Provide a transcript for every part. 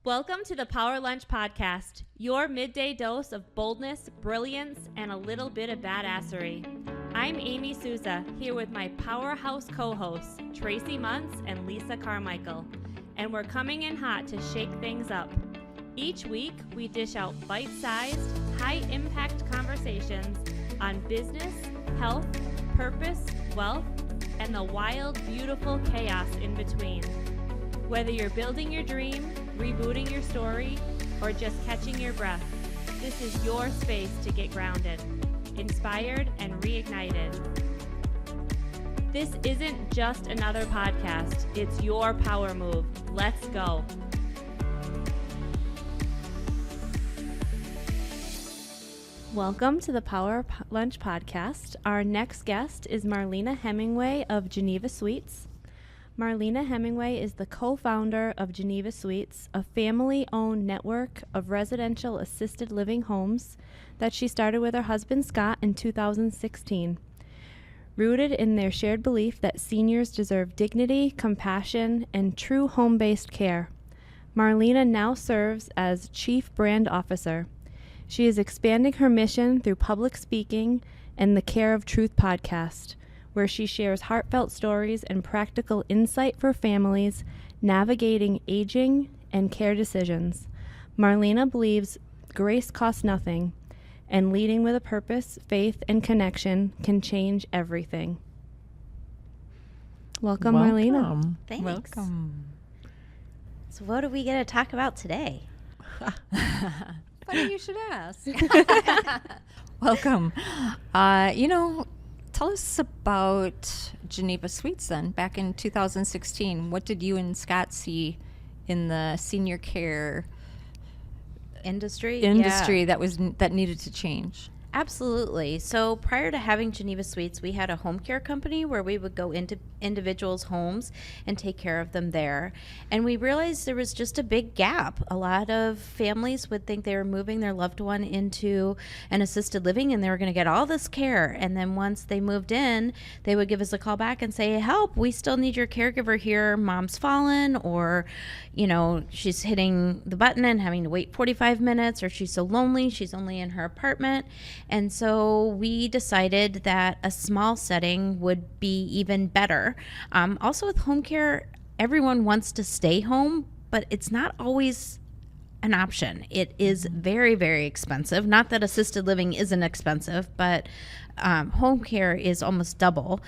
Welcome to the Power Lunch Podcast, your midday dose of boldness, brilliance, and a little bit of badassery. I'm Amy Sousa, here with my powerhouse co-hosts, Tracie Munce and Lisa Carmichael, and we're coming in hot to shake things up. Each week, we dish out bite-sized, high-impact conversations on business, health, purpose, wealth, and the wild, beautiful chaos in between. Whether you're building your dream, rebooting your story, or just catching your breath, this is your space to get grounded, inspired, and reignited. This isn't just another podcast, it's your power move. Let's go. Welcome to the Power Lunch Podcast. Our next guest is Marlena Hemenway of Geneva Suites. Marlena Hemenway is the co-founder of Geneva Suites, a family-owned network of residential assisted living homes that she started with her husband Scott in 2016. Rooted in their shared belief that seniors deserve dignity, compassion, and true home-based care, Marlena now serves as Chief Brand Officer. She is expanding her mission through public speaking and the Care of Truth podcast, where she shares heartfelt stories and practical insight for families navigating aging and care decisions. Marlena believes grace costs nothing, and leading with a purpose, faith, and connection can change everything. Welcome. Marlena. Thanks. Welcome. So what do we get to talk about today? Funny you should ask. Welcome. Tell us about Geneva Suites then. Back in 2016, what did you and Scott see in the senior care Industry that needed to change? Absolutely. So prior to having Geneva Suites, we had a home care company where we would go into individuals' homes and take care of them there. And we realized there was just a big gap. A lot of families would think they were moving their loved one into an assisted living and they were going to get all this care. And then once they moved in, they would give us a call back and say, help, we still need your caregiver here. Mom's fallen, or, she's hitting the button and having to wait 45 minutes, or she's so lonely, she's only in her apartment. And so we decided that a small setting would be even better. Also with home care, everyone wants to stay home, but it's not always an option. It is very, very expensive. Not that assisted living isn't expensive, but home care is almost double.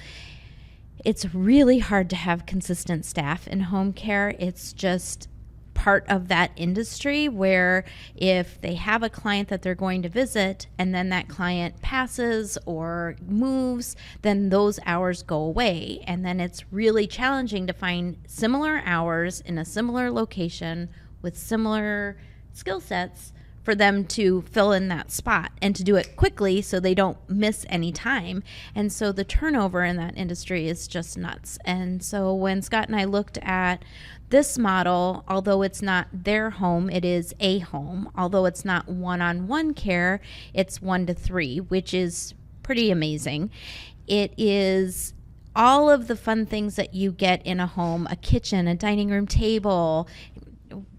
It's really hard to have consistent staff in home care. It's just part of that industry where if they have a client that they're going to visit and then that client passes or moves, then those hours go away. And then it's really challenging to find similar hours in a similar location with similar skill sets for them to fill in that spot and to do it quickly so they don't miss any time. And so the turnover in that industry is just nuts. And so when Scott and I looked at this model, although it's not their home, it is a home. Although it's not one-on-one care, it's 1-3, which is pretty amazing. It is all of the fun things that you get in a home: a kitchen, a dining room table.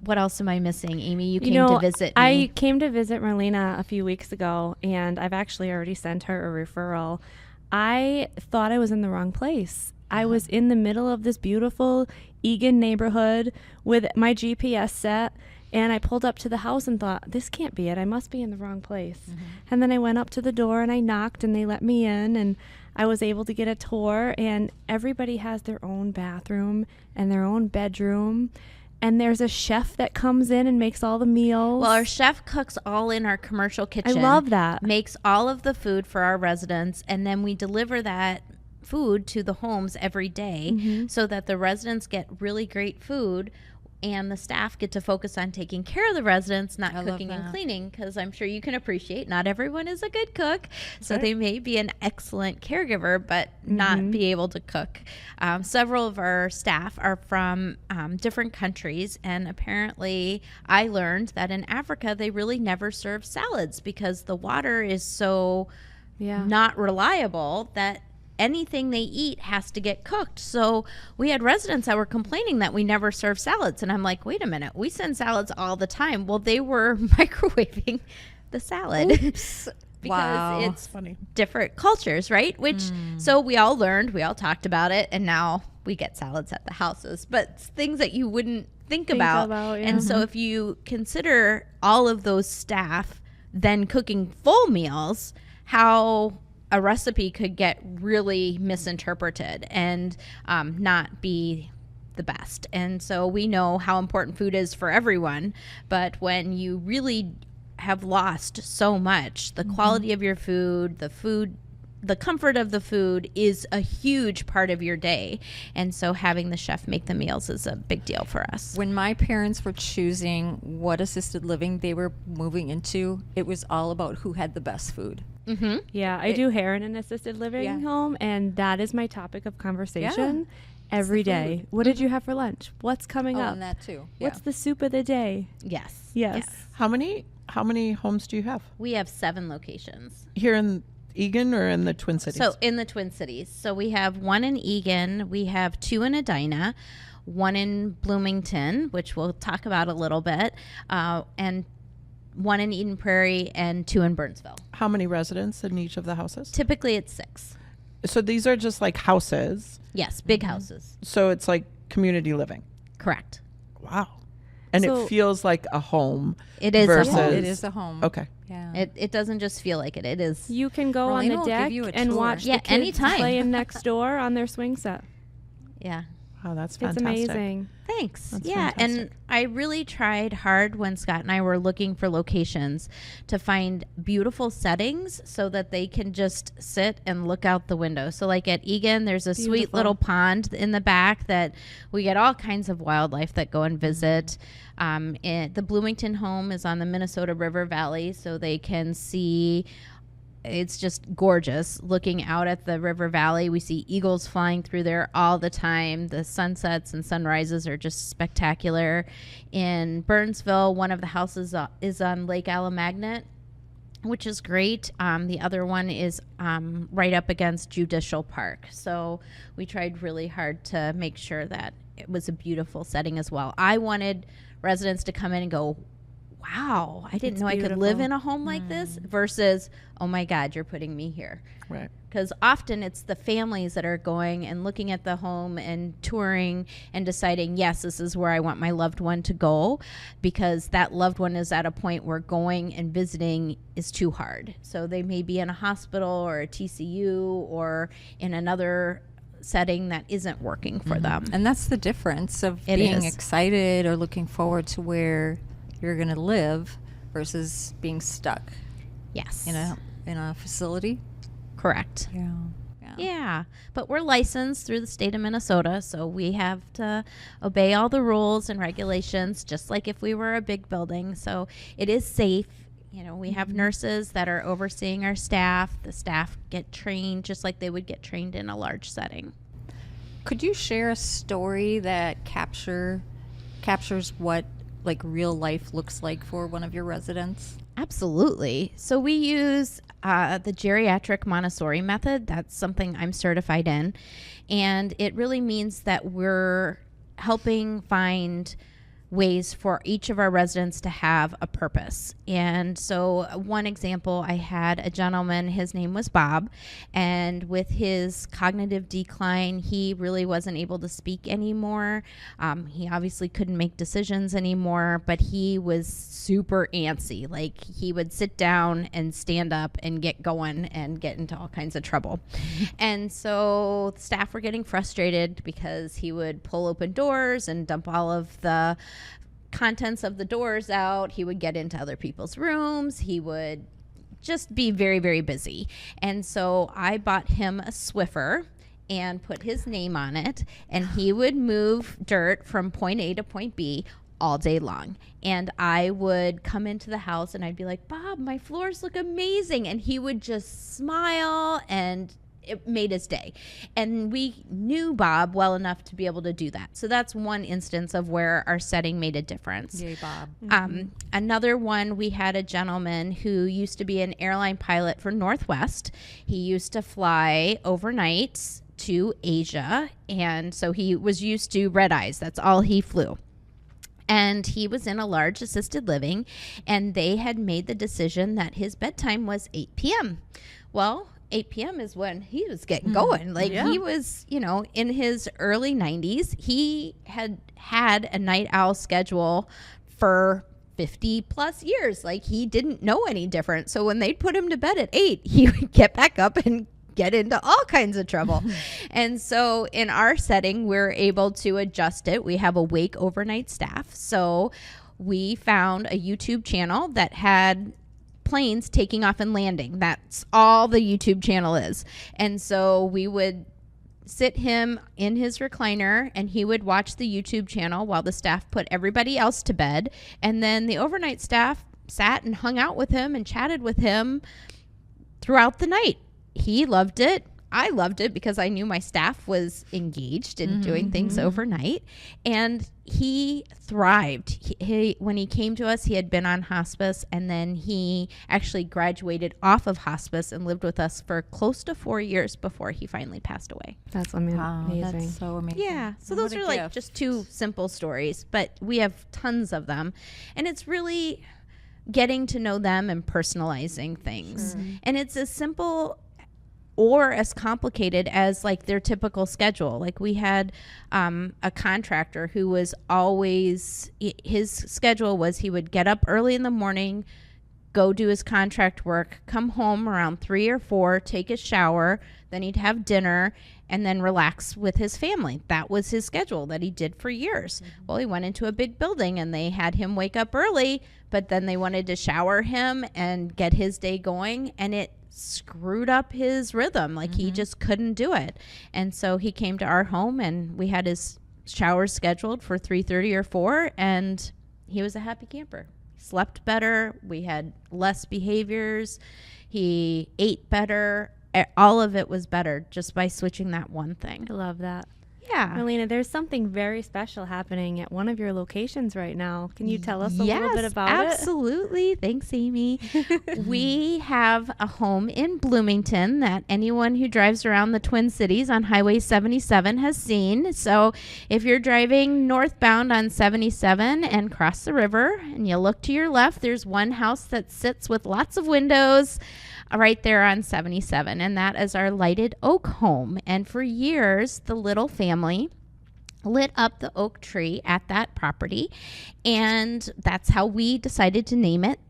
What else am I missing, Amy? You came to visit me. I came to visit Marlena a few weeks ago, and I've actually already sent her a referral. I thought I was in the wrong place. I was in the middle of this beautiful Egan neighborhood with my GPS set, and I pulled up to the house and thought, this can't be it. I must be in the wrong place. And then I went up to the door and I knocked and they let me in, and I was able to get a tour, and everybody has their own bathroom and their own bedroom. And there's a chef that comes in and makes all the meals. Well, our chef cooks all in our commercial kitchen. I love that. Makes all of the food for our residents, and then we deliver that food to the homes every day so that the residents get really great food and the staff get to focus on taking care of the residents, not cooking and cleaning, because I'm sure you can appreciate not everyone is a good cook. So they may be an excellent caregiver, but not be able to cook. Several of our staff are from different countries, and apparently I learned that in Africa they really never serve salads because the water is so not reliable that anything they eat has to get cooked. So we had residents that were complaining that we never serve salads. And I'm like, wait a minute, we send salads all the time. Well, they were microwaving the salad. Oops. Because it's funny. different cultures, right? Which, so we all learned, we all talked about it, and now we get salads at the houses. But things that you wouldn't think about. Yeah. And so if you consider all of those staff then cooking full meals, how a recipe could get really misinterpreted and not be the best. And so we know how important food is for everyone, but when you really have lost so much, the quality of your food, the comfort of the food is a huge part of your day. And so having the chef make the meals is a big deal for us. When my parents were choosing what assisted living they were moving into, it was all about who had the best food. Mm-hmm. Yeah, I do hair in an assisted living home, and that is my topic of conversation every day. food. What did you have for lunch? What's coming up? And that too. What's the soup of the day? Yes. Yes. How many homes do you have We have 7 locations. here in Egan or in the Twin Cities? So in the Twin Cities. So we have 1 in Egan, we have 2 in Edina, 1 in Bloomington, which we'll talk about a little bit, and 1 in Eden Prairie and 2 in Burnsville. How many residents in each of the houses? Typically it's 6. So these are just like houses. Yes, big houses. So it's like community living. Correct. Wow. And So- it feels like a home. It is Versus- a home. It is a home. Okay. Yeah. It doesn't just feel like it. It is. You can go on Marlena the will give deck you a and tour. watch Yeah, the kids anytime. playing next door on their swing set. Yeah. Wow, that's It's fantastic. amazing. Thanks. That's yeah, and fantastic. I really tried hard when Scott and I were looking for locations to find beautiful settings so that they can just sit and look out the window. So like at Egan, there's a sweet Beautiful. little pond in the back that we get all kinds of wildlife that go and visit. The Bloomington home is on the Minnesota River Valley, so they can see. It's just gorgeous looking out at the river valley. We see eagles flying through there all the time. The sunsets and sunrises are just spectacular. In Burnsville, one of the houses is on Lake Alamagnet, which is great. The other one is right up against Judicial Park. So we tried really hard to make sure that it was a beautiful setting as well. I wanted residents to come in and go, wow, I didn't It's know I could live beautiful. in a home like this, versus, oh my God, you're putting me here. Right. Because often it's the families that are going and looking at the home and touring and deciding, yes, this is where I want my loved one to go, because that loved one is at a point where going and visiting is too hard. So they may be in a hospital or a TCU or in another setting that isn't working for them. And that's the difference of It being is. excited or looking forward to where you're going to live versus being stuck Yes. in a facility. Correct. Yeah. Yeah, but we're licensed through the state of Minnesota, so we have to obey all the rules and regulations, just like if we were a big building. So it is safe. You know, we have nurses that are overseeing our staff. The staff get trained just like they would get trained in a large setting. Could you share a story that captures what like real life looks like for one of your residents? Absolutely. So we use the geriatric Montessori method. That's something I'm certified in. And it really means that we're helping find ways for each of our residents to have a purpose. And so one example, I had a gentleman, his name was Bob, and with his cognitive decline, he really wasn't able to speak anymore. He obviously couldn't make decisions anymore, but he was super antsy. Like, he would sit down and stand up and get going and get into all kinds of trouble. And so the staff were getting frustrated because he would pull open doors and dump all of the contents of the doors out. He would get into other people's rooms. He would just be very, very busy. And so I bought him a Swiffer and put his name on it, and he would move dirt from point A to point B all day long. And I would come into the house and I'd be like, Bob, my floors look amazing. And he would just smile and it made his day. And we knew Bob well enough to be able to do that. So that's one instance of where our setting made a difference. Yay, Bob. Another one, we had a gentleman who used to be an airline pilot for Northwest. He used to fly overnight to Asia, and so he was used to red eyes. That's all he flew. And he was in a large assisted living, and they had made the decision that his bedtime was 8 p.m. Well, 8 p.m. is when he was getting going. Like he was, in his early 90s. He had a night owl schedule for 50 plus years. Like he didn't know any different. So when they'd put him to bed at 8, he would get back up and get into all kinds of trouble. And so in our setting, we're able to adjust it. We have awake overnight staff. So we found a YouTube channel that had planes taking off and landing. That's all the YouTube channel is. And so we would sit him in his recliner, and he would watch the YouTube channel while the staff put everybody else to bed. And then the overnight staff sat and hung out with him and chatted with him throughout the night. He loved it. I loved it because I knew my staff was engaged in doing things overnight, and he thrived. When he came to us, he had been on hospice, and then he actually graduated off of hospice and lived with us for close to 4 years before he finally passed away. That's Wow, amazing. that's so amazing. Yeah. So What those a are like gift. just two simple stories, but we have tons of them, and it's really getting to know them and personalizing things. And it's as simple or as complicated as like their typical schedule. Like we had a contractor who was always, his schedule was he would get up early in the morning, go do his contract work, come home around 3 or 4, take a shower, then he'd have dinner, and then relax with his family. That was his schedule that he did for years. Well, he went into a big building and they had him wake up early, but then they wanted to shower him and get his day going, and it screwed up his rhythm. Like he just couldn't do it. And so he came to our home, and we had his showers scheduled for 3:30 or 4, and he was a happy camper. Slept better. We had less behaviors. He ate better. All of it was better just by switching that one thing. I love that. Yeah. Marlena, there's something very special happening at one of your locations right now. Can you tell us a little bit about it? Absolutely. Thanks, Amy. We have a home in Bloomington that anyone who drives around the Twin Cities on Highway 77 has seen. So if you're driving northbound on 77 and cross the river and you look to your left, there's one house that sits with lots of windows right there on 77, and that is our Lighted Oak home. And for years, the Little family lit up the oak tree at that property, and that's how we decided to name it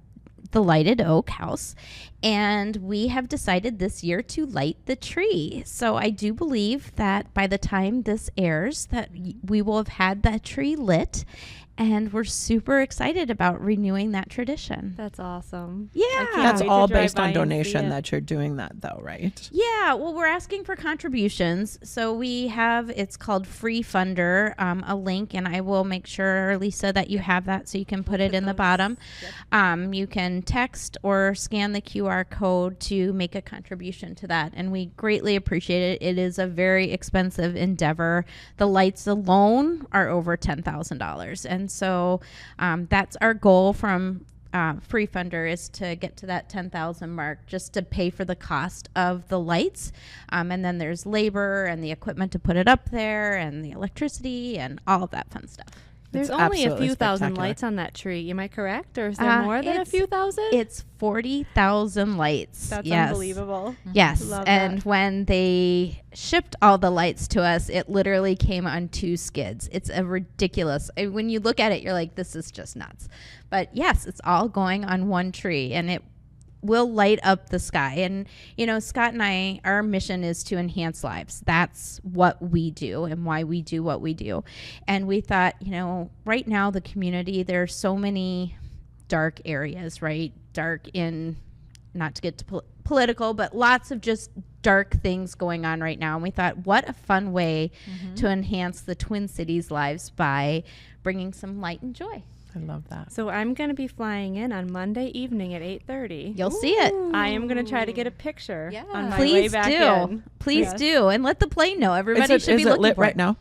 the Lighted Oak House. And we have decided this year to light the tree. So I do believe that by the time this airs, that we will have had that tree lit, and we're super excited about renewing that tradition. That's awesome. Yeah. I can't That's wait to all drive based by on and see donation it. that you're doing that, though, right? Yeah, well, we're asking for contributions. So we have, it's called Free Funder, a link, and I will make sure, Lisa, that you have that so you can put it in the bottom. You can text or scan the QR code to make a contribution to that, and we greatly appreciate it. It is a very expensive endeavor. The lights alone are over $10,000, and so that's our goal from Free Funder, is to get to that 10,000 mark, just to pay for the cost of the lights. And then there's labor and the equipment to put it up there, and the electricity and all of that fun stuff. There's It's only a absolutely few thousand spectacular. lights on that tree. Am I correct? Or is there more than a It's- few thousand? It's 40,000 lights. That's Yes. unbelievable. Yes, Love and that. when they shipped all the lights to us, it literally came on 2 skids. It's a ridiculous. When you look at it, you're like, this is just nuts. But yes, it's all going on one tree, and it will light up the sky. And, Scott and I, our mission is to enhance lives. That's what we do and why we do what we do. And we thought, right now, the community, there are so many dark areas, right? Dark in, not to get to political, but lots of just dark things going on right now. And we thought, what a fun way to enhance the Twin Cities lives by bringing some light and joy. I love that. So I'm going to be flying in on Monday evening at 8:30. You'll see it. I am going to try to get a picture Yeah. on my way Please back do. in. Please Yes. do. And let the plane know. Everybody Is should be it looking lit for right it. now?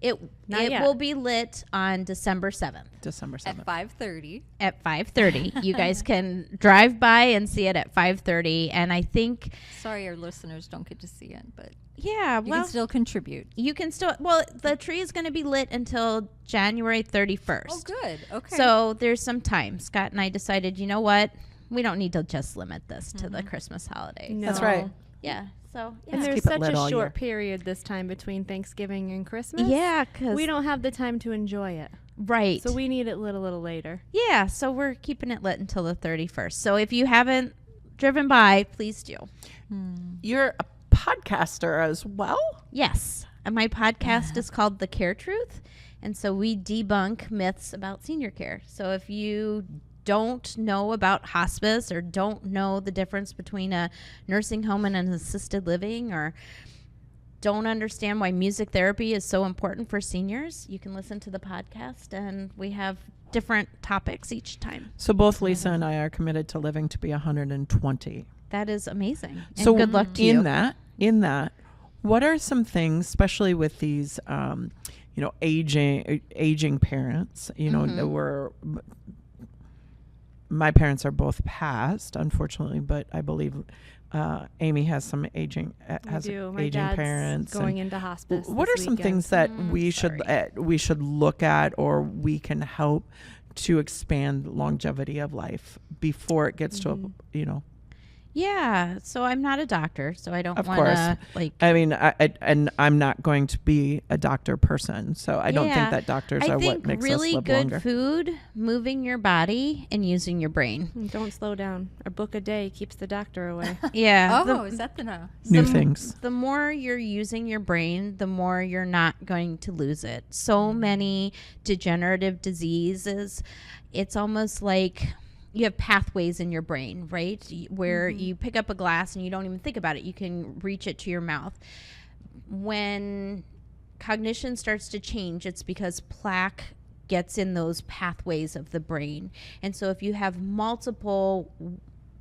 It Not yet. will be lit on December 7th December 7th. At 5:30. at 5:30. You guys can drive by and see it at 5:30. And I think, Sorry, our listeners don't get to see it, but yeah, you well, can still contribute. you can still, well, the tree is going to be lit until January 31st. Oh, good. Okay. So there's some time. Scott and I decided, you know what? We don't need to just limit this to the Christmas holiday. No. That's right. Yeah. So, And yeah. there's keep it such lit a all short year. period this time between Thanksgiving and Christmas. Yeah, because We don't have the time to enjoy it. right. So we need it lit a little later. Yeah, so we're keeping it lit until the 31st. So if you haven't driven by, please do. You're a podcaster as well? Yes. And my podcast is called The Care Truth. And so we debunk myths about senior care. So if you don't know about hospice or don't know the difference between a nursing home and an assisted living, or don't understand why music therapy is so important for seniors, you can listen to the podcast, and we have different topics each time. So both Lisa and I are committed to living to be 120. That is amazing. And So good luck to in you. that, what are some things, especially with these, aging parents, that were, my parents are both passed, unfortunately, but I believe Amy has some aging I do. My aging dad's parents. going and into hospice. what this are some weekend. things that we should look at, or we can help to expand longevity of life before it gets to a, Yeah, so I'm not a doctor, so I don't Of want to like. I mean, and I'm not going to be a doctor person, so I don't think that doctors I are think what makes really us live good longer. food, moving your body, and using your brain. And don't slow down. A book a day keeps the doctor away. Yeah. Oh, is that the no? New things. The more you're using your brain, the more you're not going to lose it. So many degenerative diseases, it's almost like you have pathways in your brain, right? Where you pick up a glass and you don't even think about it. You can reach it to your mouth. When cognition starts to change, it's because plaque gets in those pathways of the brain. And so if you have multiple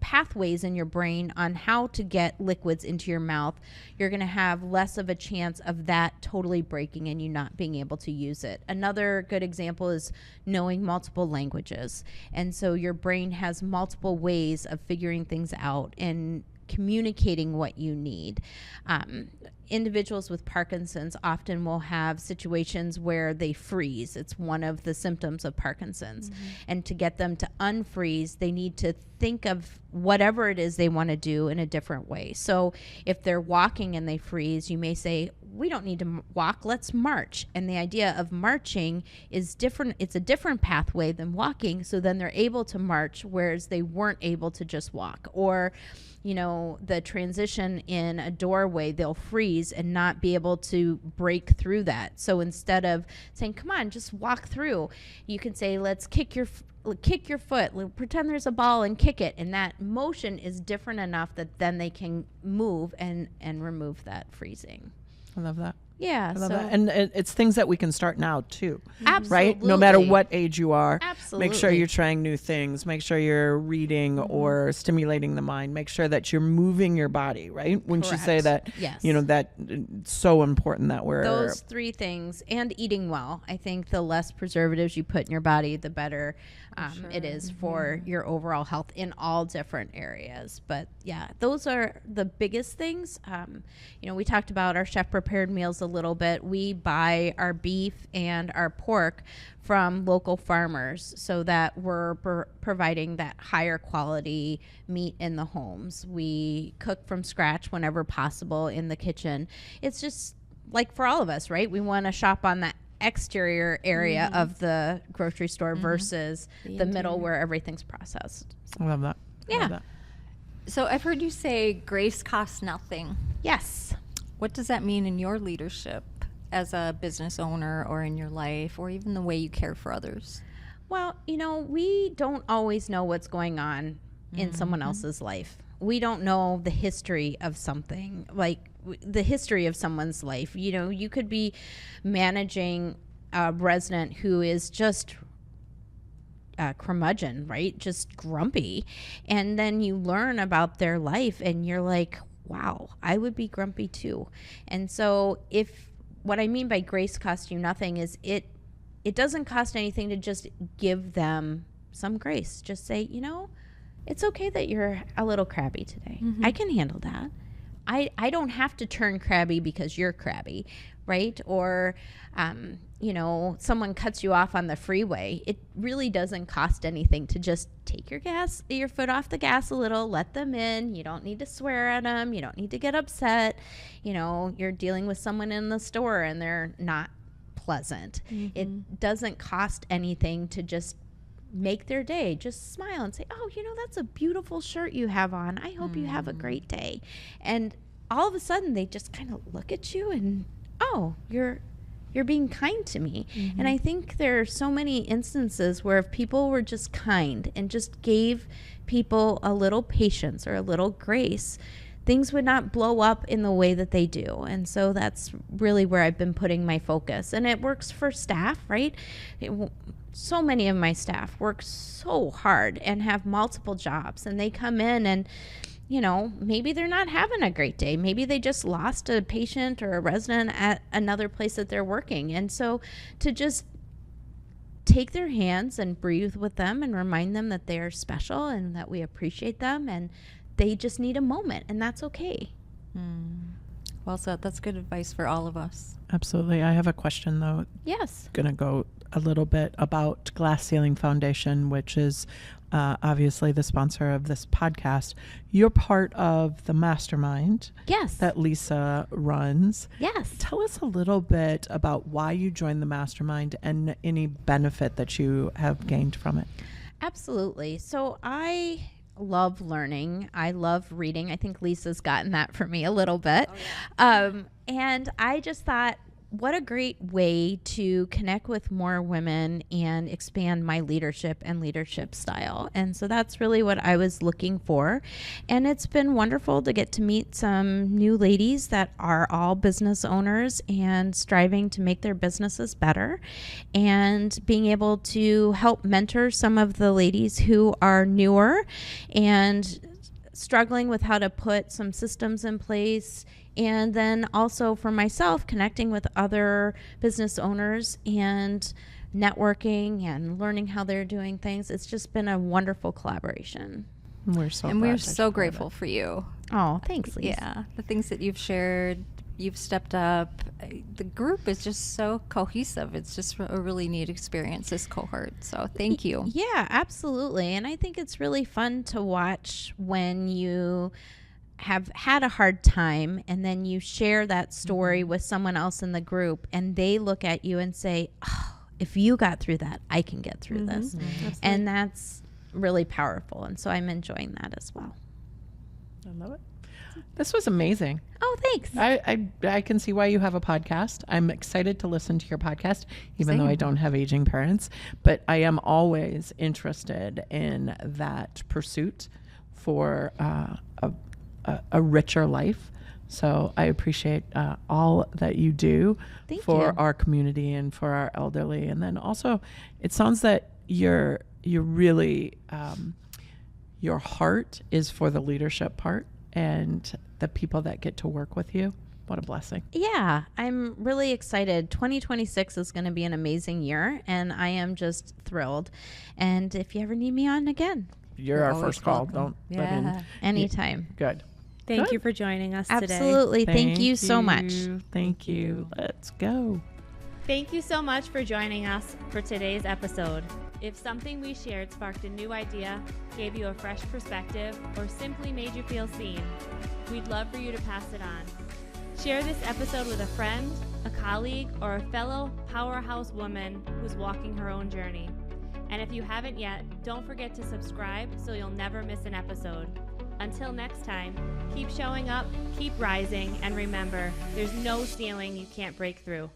pathways in your brain on how to get liquids into your mouth, you're going to have less of a chance of that totally breaking and you not being able to use it. Another good example is knowing multiple languages. And so your brain has multiple ways of figuring things out and communicating what you need. Individuals with Parkinson's often will have situations where they freeze. It's one of the symptoms of Parkinson's. And to get them to unfreeze, they need to think of whatever it is they want to do in a different way. So if they're walking and they freeze, you may say, we don't need to walk, let's march. And the idea of marching is different. It's a different pathway than walking. So then they're able to march, whereas they weren't able to just walk. Or the transition in a doorway, they'll freeze and not be able to break through that. So instead of saying, come on, just walk through, you can say, let's kick your foot, pretend there's a ball and kick it. And that motion is different enough that then they can move and remove that freezing. I love that. Yeah. I love that. And it's things that we can start now too. Absolutely. Right? No matter what age you are. Absolutely. Make sure you're trying new things. Make sure you're reading or stimulating the mind. Make sure that you're moving your body, right? Wouldn't you say that, Yes. that it's so important that we're... Those three things, and eating well. I think the less preservatives you put in your body, the better it is for your overall health in all different areas. But yeah, those are the biggest things. We talked about our chef prepared meals a little bit. We buy our beef and our pork from local farmers so that we're providing that higher quality meat in the homes. We cook from scratch whenever possible in the kitchen. It's just like for all of us, right? We want to shop on that exterior area of the grocery store versus the middle where everything's processed. I love that. I love Yeah. that. So I've heard you say grace costs nothing. Yes. What does that mean in your leadership as a business owner, or in your life, or even the way you care for others? Well, we don't always know what's going on in someone else's life. We don't know the history of something, like the history of someone's life. You could be managing a resident who is just curmudgeon, right? Just grumpy. And then you learn about their life and you're like, wow, I would be grumpy too. And so what I mean by grace costs you nothing is it doesn't cost anything to just give them some grace. Just say, it's okay that you're a little crabby today. I can handle that. I don't have to turn crabby because you're crabby, right? Or, someone cuts you off on the freeway. It really doesn't cost anything to just take your foot off the gas a little, let them in. You don't need to swear at them. You don't need to get upset. You're dealing with someone in the store and they're not pleasant. It doesn't cost anything to just make their day. Just smile and say, oh, that's a beautiful shirt you have on. I hope you have a great day. And all of a sudden they just kind of look at you and, oh, you're being kind to me. And I think there are so many instances where if people were just kind and just gave people a little patience or a little grace, things would not blow up in the way that they do. And so that's really where I've been putting my focus. And it works for staff, right? So many of my staff work so hard and have multiple jobs, and they come in and, maybe they're not having a great day. Maybe they just lost a patient or a resident at another place that they're working. And so to just take their hands and breathe with them and remind them that they're special and that we appreciate them, and they just need a moment, and that's okay. Well said. That's good advice for all of us. Absolutely. I have a question, though. Yes. Going to go a little bit about Glass Ceiling Foundation, which is obviously the sponsor of this podcast. You're part of the mastermind Yes. that Lisa runs. Yes. Tell us a little bit about why you joined the mastermind and any benefit that you have gained from it. Absolutely. So I love learning. I love reading. I think Lisa's gotten that for me a little bit. And I just thought, what a great way to connect with more women and expand my leadership and leadership style. And so that's really what I was looking for. And it's been wonderful to get to meet some new ladies that are all business owners and striving to make their businesses better, and being able to help mentor some of the ladies who are newer and struggling with how to put some systems in place. And then also for myself, connecting with other business owners and networking and learning how they're doing things. It's just been a wonderful collaboration. We're so grateful for you. Oh, thanks, Lisa. Yeah, the things that you've shared, you've stepped up. The group is just so cohesive. It's just a really neat experience, this cohort. So thank you. Yeah, absolutely. And I think it's really fun to watch when you have had a hard time and then you share that story with someone else in the group, and they look at you and say, oh, if you got through that, I can get through this. And that's really powerful. And so I'm enjoying that as well. I love it. This was amazing. Oh, thanks. I can see why you have a podcast. I'm excited to listen to your podcast, even though I don't have aging parents. But I am always interested in that pursuit for a richer life. So I appreciate all that you do for our community and for our elderly. And then also, it sounds that you're really, your heart is for the leadership part and the people that get to work with you. What a blessing. Yeah, I'm really excited. 2026 is going to be an amazing year, and I am just thrilled. And if you ever need me on again, you're our first call. Don't anytime. Good. Thank you for joining us today. Absolutely. Thank you so much. Thank you. Let's go. Thank you so much for joining us for today's episode. If something we shared sparked a new idea, gave you a fresh perspective, or simply made you feel seen, we'd love for you to pass it on. Share this episode with a friend, a colleague, or a fellow powerhouse woman who's walking her own journey. And if you haven't yet, don't forget to subscribe so you'll never miss an episode. Until next time, keep showing up, keep rising, and remember, there's no ceiling you can't break through.